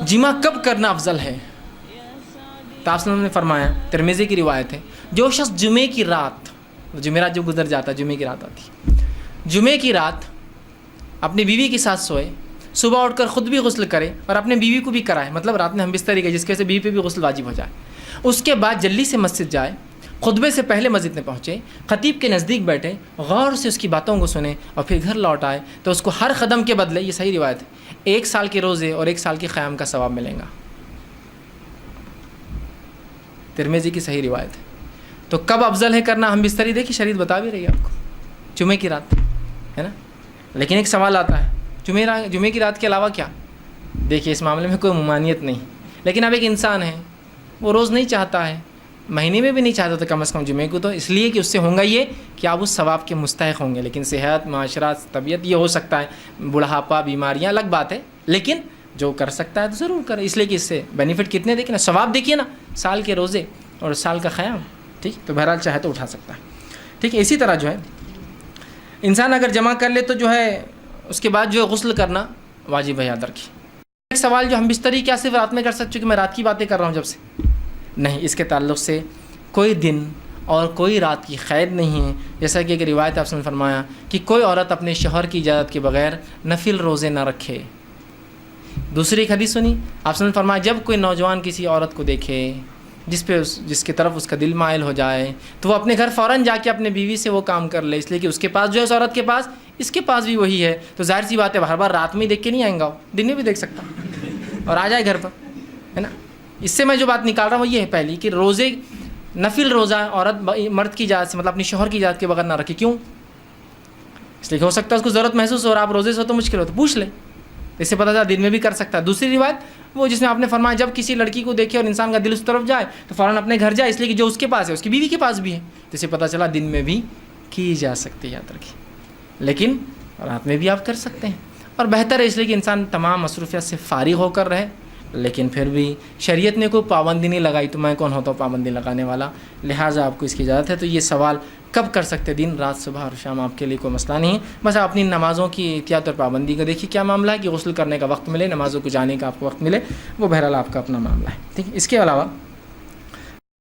جمع کب کرنا افضل ہے؟ تو آپ نے فرمایا، ترمذی کی روایت ہے، جو شخص جمعے کی رات، جمعرات جو گزر جاتا ہے، جمعے کی رات آتی، جمعے کی رات اپنی بیوی کے ساتھ سوئے، صبح اٹھ کر خود بھی غسل کرے اور اپنے بیوی کو بھی کرائے، مطلب رات میں ہم بستری گئے جس کی وجہ سے بیوی پہ بھی غسل واجب ہو جائے، اس کے بعد جلدی سے مسجد جائے، خطبے سے پہلے مسجد میں پہنچے، خطیب کے نزدیک بیٹھے، غور سے اس کی باتوں کو سنے اور پھر گھر لوٹ آئے، تو اس کو ہر قدم کے بدلے، یہ صحیح روایت ہے، 1 سال کے روزے اور 1 سال کے قیام کا ثواب ملے گا۔ ترمذی کی صحیح روایت ہے۔ تو کب افضل ہے کرنا ہم بستری؟ دیکھیے شریعت بتا بھی رہی ہے آپ کو، جمعے کی رات ہے نا۔ لیکن ایک سوال آتا ہے، جمعے کی رات کے علاوہ کیا؟ دیکھیے اس معاملے میں کوئی ممانعت نہیں، لیکن اب ایک انسان ہے وہ روز نہیں چاہتا ہے، مہینے میں بھی نہیں چاہتا، تو کم از کم جمعے کو، تو اس لیے کہ اس سے ہوں گا یہ کہ آپ اس ثواب کے مستحق ہوں گے۔ لیکن صحت، معاشرت، طبیعت، یہ ہو سکتا ہے، بڑھاپا، بیماریاں الگ بات ہے، لیکن جو کر سکتا ہے تو ضرور کرے، اس لیے کہ اس سے بینیفٹ کتنے دیکھیں نا، ثواب دیکھیے نا، سال کے روزے اور سال کا قیام، ٹھیک، تو بہرحال چاہے تو اٹھا سکتا ہے، ٹھیک ہے۔ اسی طرح جو ہے انسان اگر جمع کر لے تو جو ہے اس کے بعد جو ہے غسل کرنا واجب ہے، یاد رکھیے۔ ایک سوال جو ہم بستری کیا صرف رات میں کر سکتے، چونکہ میں رات کی باتیں کر رہا ہوں جب سے، نہیں، اس کے تعلق سے کوئی دن اور کوئی رات کی قید نہیں ہے، جیسا کہ ایک روایت آپ نے فرمایا کہ کوئی عورت اپنے شوہر کی اجازت کے بغیر نفل روزے نہ رکھے۔ دوسری ایک حدیث سنی، آپ نے فرمایا جب کوئی نوجوان کسی عورت کو دیکھے جس کی طرف اس کا دل مائل ہو جائے تو وہ اپنے گھر فوراً جا کے اپنے بیوی سے وہ کام کر لے، اس لیے کہ اس کے پاس جو ہے اس عورت کے پاس، اس کے پاس بھی وہی ہے، تو ظاہر سی بات ہے ہر بار رات میں ہی دیکھ کے نہیں آئیں گا، دن میں بھی دیکھ سکتا اور آ جائے گھر پر، ہے نا۔ اس سے میں جو بات نکال رہا ہوں وہ یہ ہے پہلی کہ روزے، نفل روزہ عورت مرد کی اجازت سے، مطلب اپنی شوہر کی اجازت کے بغیر نہ رکھے۔ کیوں؟ اس لیے کہ ہو سکتا ہے اس کو ضرورت محسوس ہو اور آپ روزے سے ہو تو مشکل ہو، تو پوچھ لیں، اس سے پتہ چلا دن میں بھی کر سکتا ہے۔ دوسری روایت وہ جس میں آپ نے فرمایا جب کسی لڑکی کو دیکھے اور انسان کا دل اس طرف جائے تو فوراً اپنے گھر جائے، اس لیے کہ جو اس کے پاس ہے اس کی بیوی کے پاس بھی ہے، تو اس سے پتہ چلا دن میں بھی کی جا سکتی ہے، یاد رکھیے، لیکن رات میں بھی آپ کر سکتے ہیں، اور بہتر ہے اس لیے کہ انسان تمام مصروفیات سے فارغ ہو کر رہے۔ لیکن پھر بھی شریعت نے کوئی پابندی نہیں لگائی، تو میں کون ہوتا ہوں پابندی لگانے والا، لہٰذا آپ کو اس کی اجازت ہے۔ تو یہ سوال کب کر سکتے، دن، رات، صبح اور شام، آپ کے لیے کوئی مسئلہ نہیں ہے، بس آپ اپنی نمازوں کی احتیاط اور پابندی کا دیکھیے کیا معاملہ ہے کہ غسل کرنے کا وقت ملے، نمازوں کو جانے کا آپ کو وقت ملے، وہ بہرحال آپ کا اپنا معاملہ ہے، ٹھیک ہے۔ اس کے علاوہ